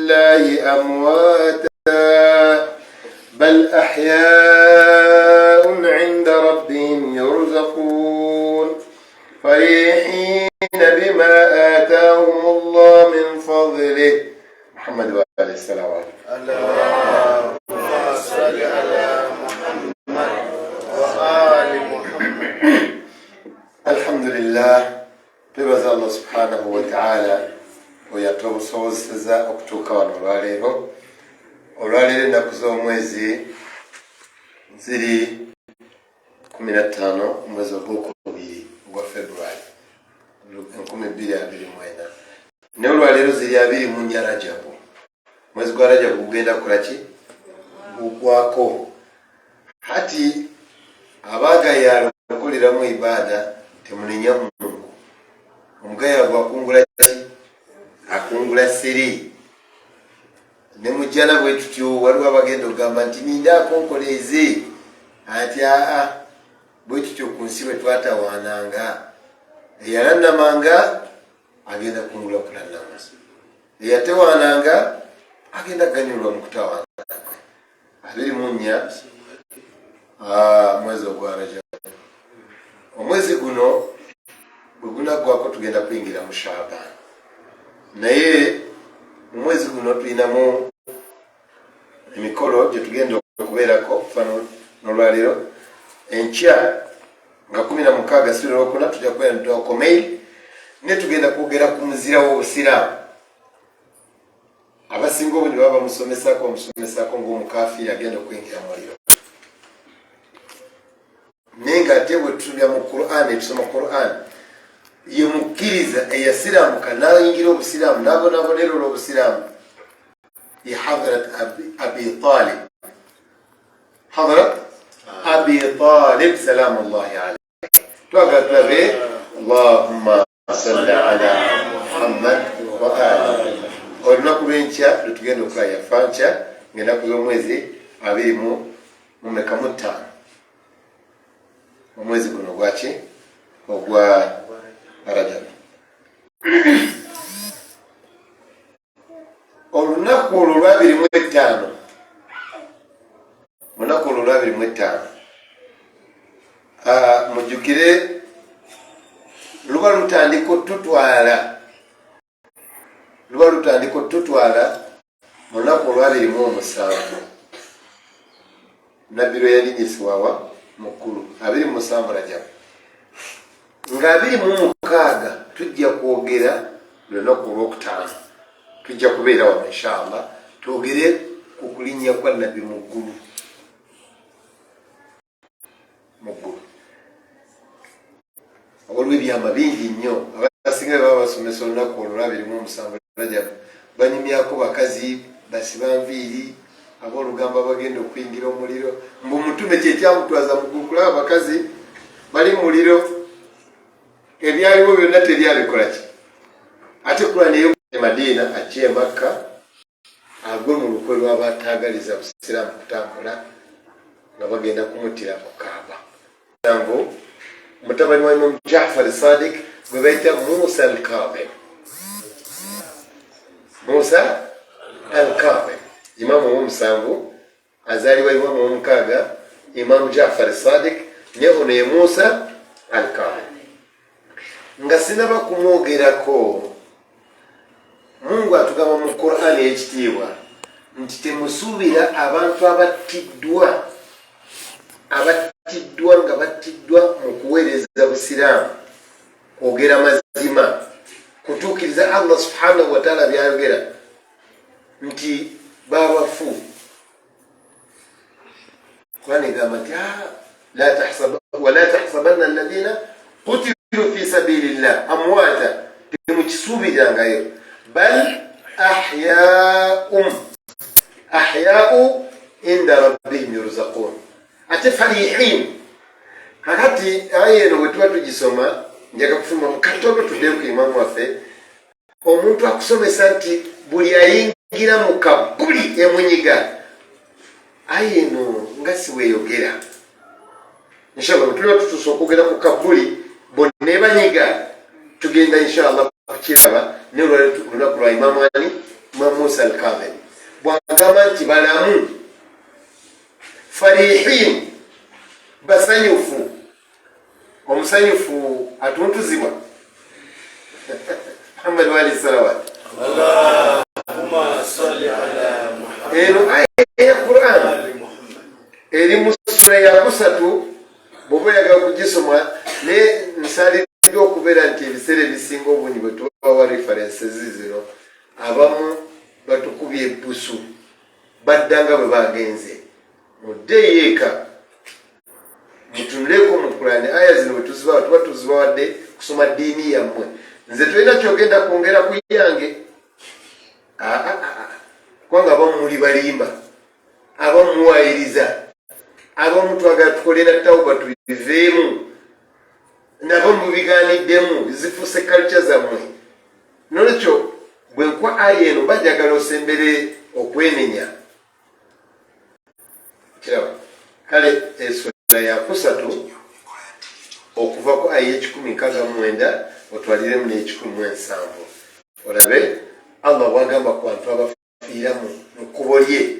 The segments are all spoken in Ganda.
الله أمواتا بل أحياء عند ربهم يرزقون فرحين بما آتاهم الله من فضله. محمد وآله السلام اللهم صل على محمد وآل محمد. الحمد لله twebaza Allah subhanahu wa ta'ala oyatusobozeseza okutuuka wano olwaleero. Olwaleero ennaku z'omwezi ziri 15 omwezi ogwokubiri ogwa February 2024 naye olwaleero ziri 24 Rajabu. Mwezi gwa Rajabu gugenda kulaki gugwako. Hati abagayala okukoleramu ibaada temunenya Mungu. Omugaya gwakungula ki? Akungula siri. Ne mujjana bwe tutyo waliwo abagenda okugamba nti ninda akonkoleze ati bwe tutyo ku nsi bwe twatawaananga. Eyalannamanga agenda kungula kulannama, eyatewaananga agenda kuganyulwa mu kutawaana kwe. 24 mwezi ogwa Rajabu. Omwezi guno bwe gunaggwako tugenda kuyingira mu Shaaban. Naye mu mwezi guno tulinamu emikolo gye tugenda okubeerako fano n'olwaleero. Enkya nga 16 Sululokuna tujja kubeera ntoko mail ne tugenda kwogera ku muzira w'obusiraamu. Abasinga obungi baba bamusomesako ng'omukafiri agenda okuyingira muliro. Naye ng'ate bwe tutulya mu Qur'an, tusoma Qur'an, ye mukkiriza eyasiraamuka n'ayingira obusiraamu n'abonabonera olw'obusiraamu ye Hadrat Abi Talib. Hadrat Abi Talib salaamullahi alayhi. Twagala tulabe Allahumma salli ala Muhammad wa ali. Olunaku lw'enkya lwe tugenda okulaya fankya ng'ennaku z'omwezi 25 omwezi guno gwaki ogwa Rajab. Olunaku olwo lwa 25 mujjukire luba lutandika otutwala mu lunaku olwa 27 nabbi lwe yalinyisibwawa mu ggulu 27 Rajabu. Nga 26 tujja kwogera lunaku olwokutaano, tujja kubeera wano inshallah twogere ku kulinnya kwa nabbi mu ggulu. Waliwo ebyama bingi nnyo. Abasinga baba basomesa olunaku olwo 27 Rajabu banyumyako bakazi basiba nviiri aboolugamba bagenda okuyingira omuliro. Mbu omutume kyekyamutwaza mu ggulu kulaba abakazi bali mu muliro, ebyaliwo byonna tebyabikola ki. Ate Kurani eyo Madiina ajja Makka agwe mu lukwe lw'abataagaliza busiraamu kutambula nga bagenda kumutira ku Kaaba. Ngo mutabani wa Imam Ja'far Sadiq gwe bayita Musa al-Kadhim. Musa al-Kadhim imamu w'omusanvu azaalibwa imamu w'omukaaga Imam Ja'far Sadiq ne ono ye Musa al-Kadhim. Nga sinaba kumwogerako, Mungu atugamba mu Qur'ani ekitiibwa nti temusuubira abantu abattiddwa nga battiddwa mu kuweereza busiraamu, kwogera mazima, kutuukiriza Allah subhanahu wa ta'ala byayogera nti babafu. Qur'ani egamba nti wala tahsabanna alladhina qutilu fi sabilillah amwata, temukisuubirangayo, bal ahya'u inda rabbihim yurzaqun. Ate farihin. Kakati aya eno bwe tuba tugisoma njaga kufuma mu katono tudde ku imamu waffe, omuntu akusomesa nti buli ayingira mu kabbuli emunyiga. Aya eno nga siweeyogera. Inshallah bwe tuliba tutuusa okwogera ku kabbuli bonna ebanyiga tugenda inshallah kukiraba ne olunaku lwa imamu ani Musa al-Kadhim bwagamba nti balamu farihin basanyufu omusanyufu atuntuzibwa Muhammad wa alayhi salawat Allahumma salli ala Muhammad eno aya ya Qur'an eri mu sura ya 3 bwoba oyagala kugisoma ne nsalidde okubeera nti ebiseera ebisinga obungi bwe tubawa references zino abamu batukubye ebusu baddanga bwe bagenze muddeyo eka mutunuleko mu Qur'ani aya zino bwe tuzibawa tuba tuzibawadde kusoma ddiini yammwe nze tolina kyogenda kwongera ku yange kubanga abamu muli balimba abamu muwayiriza abamu twagala tukolera tawuba tubiveemu nabamu mubiganiddemu zifuuse culture zammwe nolwekyo bwe nkwa aya eno bajagala osembere okwenenya kiraba kale esura ya 3 okuva ku aya 10:9 otwaliremu ne-17 olabe Allah bwagamba ku bantu abafiira mu kkubo lye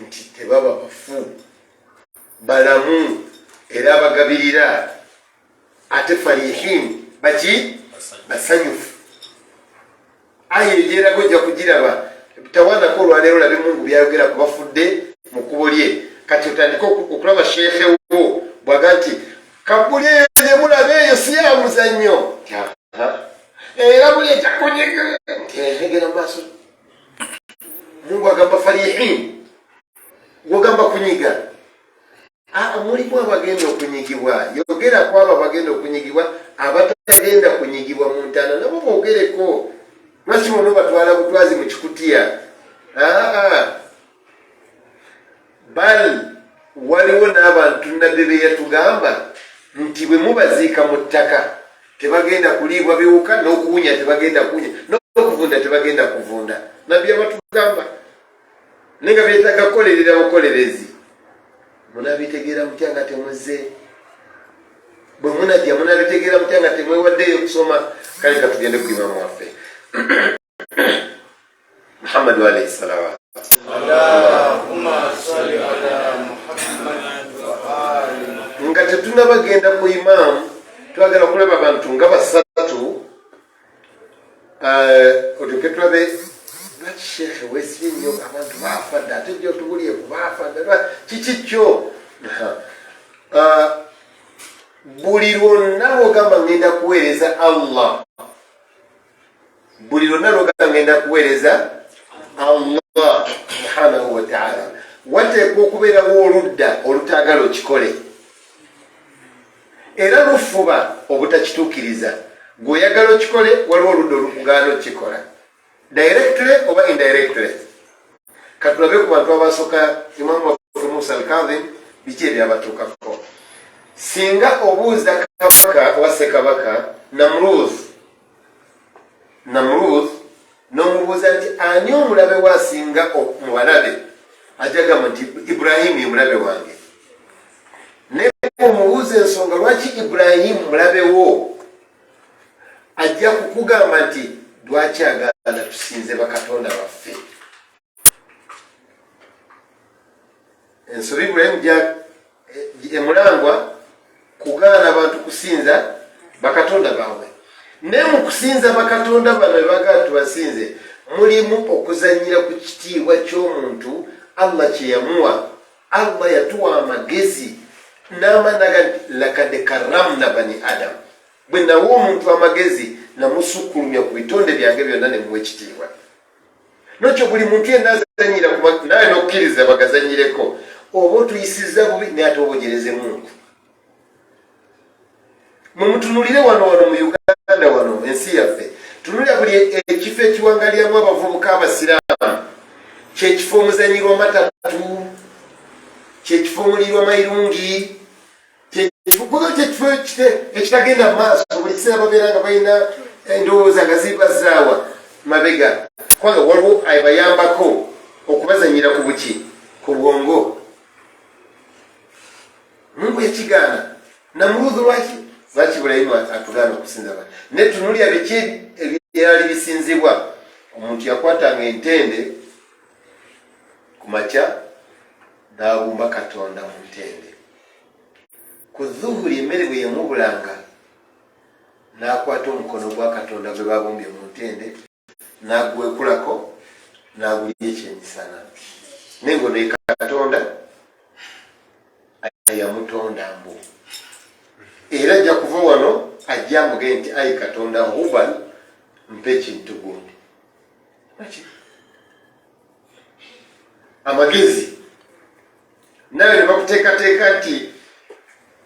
nti tebaba bafu balamu era abagabirira ate farihin baki basanyufu aya egyerago ojja kugiraba tawanako olwaleero olabe Mungu byayogera ku bafudde mu kkubo lye kati otandika okulaba sheekhe wo bwaga nti kabuli eyo mulabe eyo siya muzannyo era buli ekyakunyega ntegera mu maaso Mungu agamba farihin wogamba kunyiga mulimu abagenda okunyigibwa yogera ku abo abagenda okunyigibwa abatagenda kunyigibwa mu ntaana nabo boogereko lwaki bono batwala butwazi mu kikutiya bal waliwo n'abantu nabbe be yatugamba nti bwe mubaziika mu ttaka tebagenda kuliibwa biwuka n'okuwunya tebagenda kuwunya n'okuvunda tebagenda kuvunda nabbi abatugamba naye nga byetaaga kukolerera bukolerezi munabitegeera mutya nga temuzze bwe munajja munabitegeera mutya nga temwewaddeyo okusoma kale katugende ku imamu waffe Muhammad wa alayhi salawat Allahumma salli ala Muhammad wa ali Muhammad nga tetunabagenda ku imamu twagala okulaba abantu nga basatu olyoke tulabe lwaki sheekhe weesibye nnyo abantu baafadde ate jjo tubulye ku baafadde kiki kyo buli lwonna lwogamba ngenda kuweereza Allah buli lwonna lwogamba ngenda kuweereza Allah subhanahu wa ta'ala wateekwa okubeerawo oludda olutaagala okikole era lufuba obutakituukiriza gweoyagala okikole waliwo oludda olukugaana okikola directly oba indirectly katulabe ku bantu abasooka imamu waffe Musa al-Kadhim biki ebyabatuukako singa obuuza kabaka oba ssekabaka Namrud n'omubuuza nti ani omulabe waasinga mu balabe ajja gamba nti Ibrahimu ye mulabe wange naye omubuuza ensonga lwaki Ibrahimu mulabe wo ajja kukugamba nti lwaki agaana tusinze bakatonda baffe ensobi Ibrahimu emulangwa kugaana abantu kusinza bakatonda baabwe naye mu kusinza bakatonda bano bebagaa tubasinze mulimu okuzanyira ku kitiibwa ky'omuntu Allah kye yamuwa Allah yatuwa amagezi n'amanaga nti lakad karramna bani adamu bwe nawa omuntu amagezi namusukulumya ku bitonde byange byonna ne muwa ekitiibwa nokyo buli muntu yenna azanyira naye n'okkiriza bagazanyireko oba otuyisiza bubi naye ate obogereze Mungu mumutunulire wano mu Uganda wano ensi yaffe tunulira buli ekifo ekiwangaliramu abavubuka abasiraamu kyekifo omuzanyirwa matatu kyekifo omulirwa mayirungi kyekifo ekitagenda mu maaso buli kiseera babeera nga balina endowooza nga zibazaawa mabega kubanga waliwo abayambako okubazanyira ku buki ku bwongo Mungu yakigaana Namrudhu lwaki Ibrahimu atugaana okusinza bano ne tunulya biki ebyali bisinzibwa omuntu yakwatanga entende ku makya n'abumba katonda mu ntende. Ku zuhuri emmere bwe yamubulanga n'akwata omukono gwa katonda gwe babumbye mu ntende n'agwekulako n'agulya ekyemisana. Nengo ne katonda yamutonda mbu era ajja kuva wano ajja amugee nti ayi katonda hubal mpe ekintu gundi amagezi. Nawe ne bakuteekateeka nti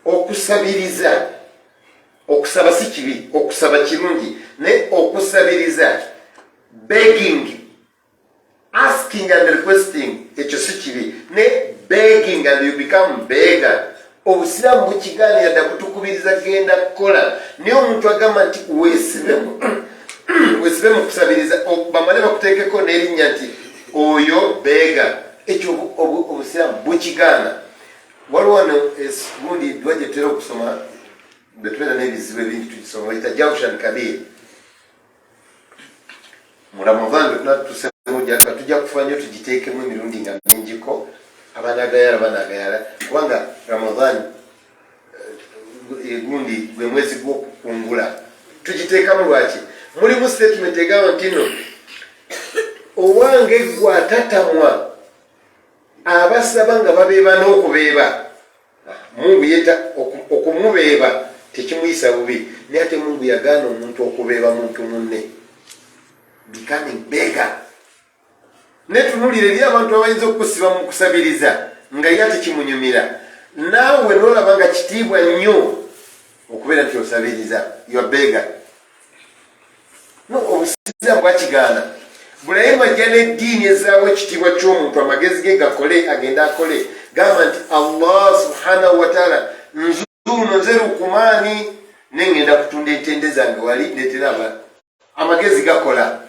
okusabiriza, okusaba si kibi, okusaba kirungi, ne okusabiriza, begging, asking and requesting, ekyo si kibi, ne begging and you become beggar. Obusiraamu bukigaanira dda kutukubiriza genda kukola, naye omuntu agamba nti weesibe mu kusabiriza, bamale bakuteekeko n'erinnya nti oyo beggar. Ekyo obusiraamu bukigaana. Waliwo wano gundi dwa gye tutera okusoma bwe tubeera n'ebizibu ebingi tugisoma bayita Jawshan Kabir. Mu Ramadhan tujja kufa nnyo tugiteekemu emirundi nga mingiko, abanagayala kubanga Ramadhan gundi gwe mwezi gw'okukungula. Tugiteekamu lwaki? Mulimu statement egamba nti no owange gwe atatamwa abasaba nga babeeba n'okubeeba. Mungu yeta okumubeeba tekimuyisa bubi, naye ate Mungu yagaana omuntu okubeeba muntu munne, becoming beggar. Netunulira eri abantu abayinza okusiba mu kusabiriza nga ye tekimunyumira, naawe n'olaba nga kitiibwa nnyo okubeera nti osabiriza, you are beggar. No, obusiraamu bwakigaana. Ibrahim ajja n'eddiini ezaawo ekitiibwa ky'omuntu, amagezi ge gakole, agenda akole. Gamba nti Allah subhanahu wa ta'ala nzuuno nze lukumaani nengenda kutunda entende zange wali ndeetera amagezi gakola.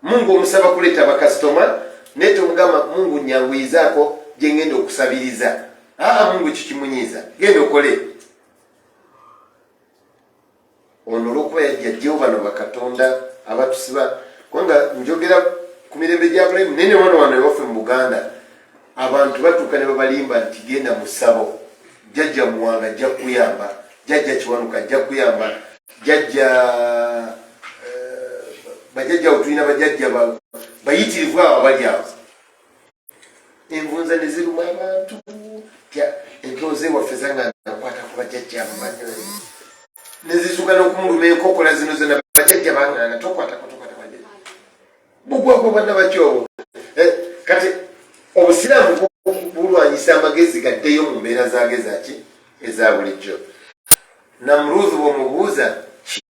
Mungu omusaba kuleeta bakasitoma naye tomugamba Mungu nyanguyizaako gye ngenda okusabiriza. Mungu kikimunyiiza, genda okole. Ono olw'okuba yajja ddyo bano bakatonda abatusiba, kubanga njogera ku mirembe gya Ibrahim naye ne wano ewaffe mu Buganda abantu batuuka ne babalimba nti genda mu ssabo, jjajja Muwanga ajja kuyamba, jjajja Kiwanuka ajja kuyamba, bajjajja tulina bajjajja bayitirivu abo bali awo. Envunza ne ziruma abantu, emploze waffe zanga nakwata ku bajjajja ne zisuka n'okumuluma enkokola zino zonna bajjajja bangana tokwatako bajjajja bugwako banna bakyobo. Kati obusiraamu bulwanyisa amagezi gaddeyo mu mbeera zagezaki eza bulijjo. Namruuzi bw'omubuuza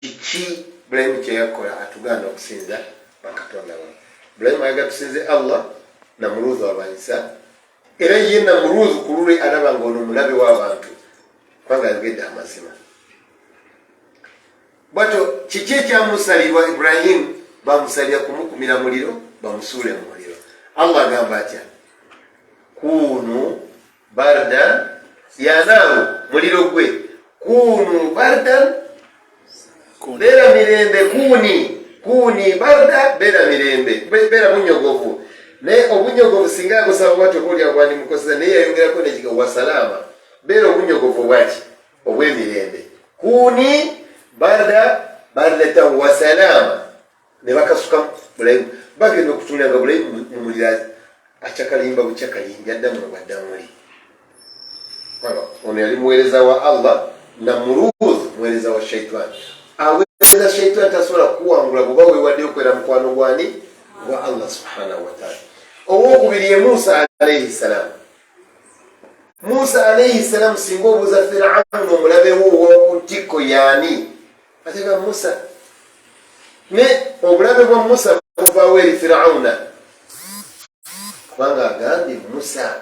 kiki Ibrahim kye yakola, atugaana okusinza bakatonda we. Ibrahim ayaga tusinze Allah, Namruuzi alwanyisa, era ye Namruuzi ku lulwe alaba ng'ono omulabe w'abantu kubanga ayogedde amazima. Bwato kiki ekyamusalirwa Ibrahim? Bamusalira kumukumira muliro bamusuule mu muliro. Allah agamba atya, kunu bardan ya naaru, muliro gwe kunu bardan beera mirembe, kuni barda beera mirembe, beera bunyogovu. Naye obunyogovu singa agusaba bwatyo kulya gwandi mukozesa, naye yayongerako nekiga wasalaama, beera obunyogovu bwaki obw'emirembe. Kuni bardatan wasalaama. Ne bakasuka Ibrahim bagenda okutunda nga Ibrahim mumulira akyakalimba bukyakalimbi addamu bwaddamuli. Ono yali muweereza wa Allah, Namruuzi muweereza wa Shaitani. Aweereza Shaitani tasobola kuwangula bw'oba weewaddeyo okwera mukwano gwani wa Allah subhanahu wa ta'ala. Owokubiri ye Musa alayhi salam. Musa alayhi salam singa obuuza Firauni omulabe wo ow'oku ntikko yaani, atega Musa. Ne obulabe bwa Musa buvaawo eri Firauna kubanga agambye Musa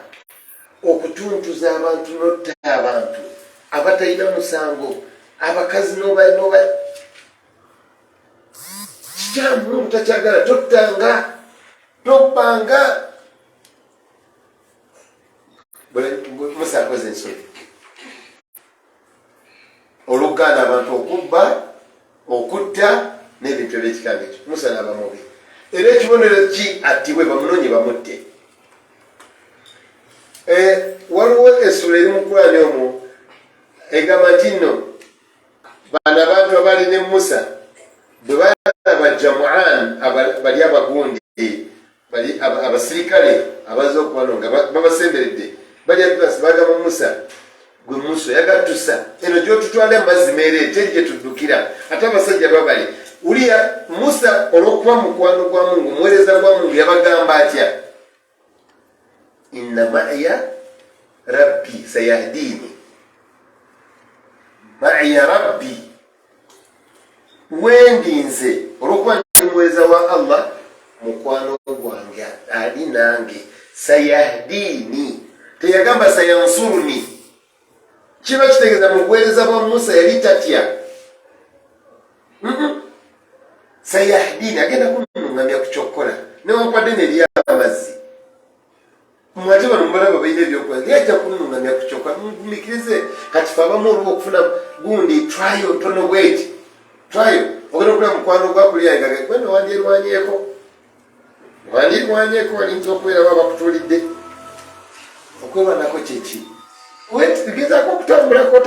okutuntuza abantu n'otta abantu abatalina musango, abakazi n'oba kikyamu takyagala, tottanga tobbanga. Musa akoze ensobi oluganda abantu okubba okutta n'ebintu ebyekikanga ekyo. Musa n'aba mubi era ekibonero ki attibwe bamunonye bamutte. Waliwo essula eri mu Qur'ani omwo egamba nti nno bano abantu abali ne Musa bwe balaba Jamuan bali abagundi bali abasirikale abaza okubano nga babasemberedde bali abasi bagamba Musa gwe Musa yagatusa eno gyotutwala amazzi meere teri gye tuddukira ate abasajja babali uliya Musa olw'okuba mukwano gwa Mungu muweereza gwa Mungu yabagamba atya inna ma'iya rabbi sayahdini ma'iya rabbi wendinze olw'okuba ndi muweereza wa Allah mukwano gwange ali nange sayahdini teyagamba sayansuruni kiba kitegeeza mu buweereza bwa Musa yali tatya sayahdini agenda kunungamya ku kyokkola newankwadde nerya amazzi mwate bano mubalaba balina ebyokukola lyajja kunungamya ku kyokkola mumikirize kati fe abamu oluba okufuna gundi trial tono bweti trial ogenda okula mukwano gwakulyangaga gweno wandyerwanyeeko walinza okubeera bakutuulidde okwebanako kyeki gezaako okutambulako